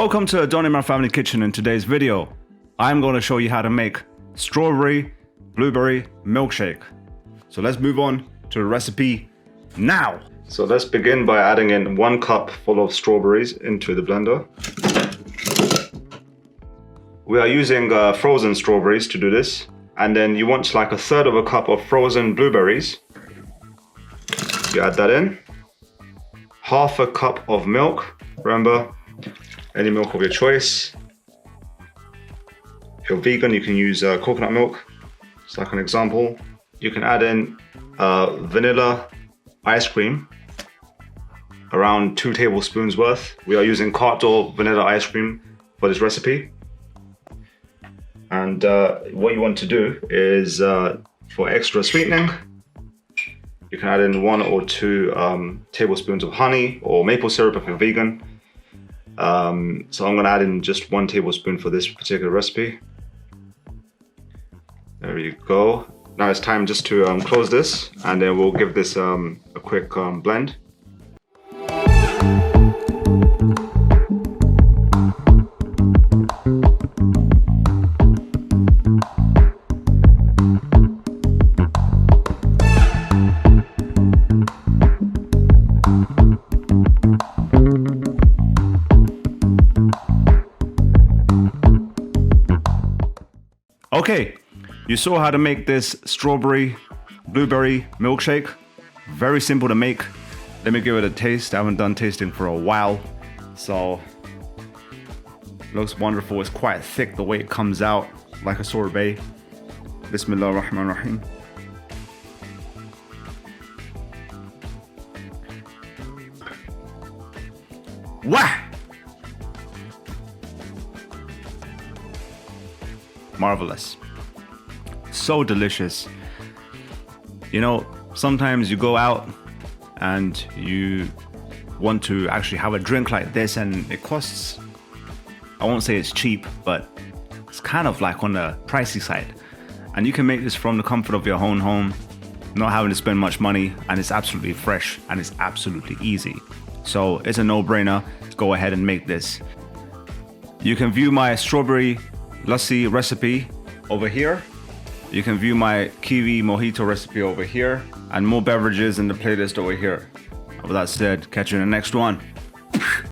Welcome to Imran.Family Kitchen. In today's video, I'm going to show you how to make strawberry blueberry milkshake. So let's move on to the recipe now. So let's begin by adding in 1 cup full of strawberries into the blender. We are using frozen strawberries to do this. And then you want like 1/3 of a cup of frozen blueberries. You add that in. 1/2 cup of milk. Remember, any milk of your choice. If you're vegan, you can use coconut milk. It's like an example. You can add in vanilla ice cream, around 2 tablespoons worth. We are using Cartdoor vanilla ice cream for this recipe. And what you want to do is, for extra sweetening, you can add in 1 or 2 tablespoons of honey or maple syrup if you're vegan. So I'm going to add in just 1 tablespoon for this particular recipe. There you go. Now it's time just to close this, and then we'll give this a quick blend. Okay, you saw how to make this strawberry blueberry milkshake. Very simple to make. Let me give it a taste. I haven't done tasting for a while, so looks wonderful. It's quite thick the way it comes out, like a sorbet. Bismillahir-Rahmanir-Rahim. Wah! Marvelous. So delicious. You know, sometimes you go out and you want to actually have a drink like this, and it costs, I won't say it's cheap, but it's kind of like on the pricey side. And you can make this from the comfort of your own home, not having to spend much money, and it's absolutely fresh and it's absolutely easy. So it's a no-brainer. Go ahead and make this. You can view my strawberry lassi recipe over here. You can view my kiwi mojito recipe over here, and more beverages in the playlist over here. With that said, catch you in the next one.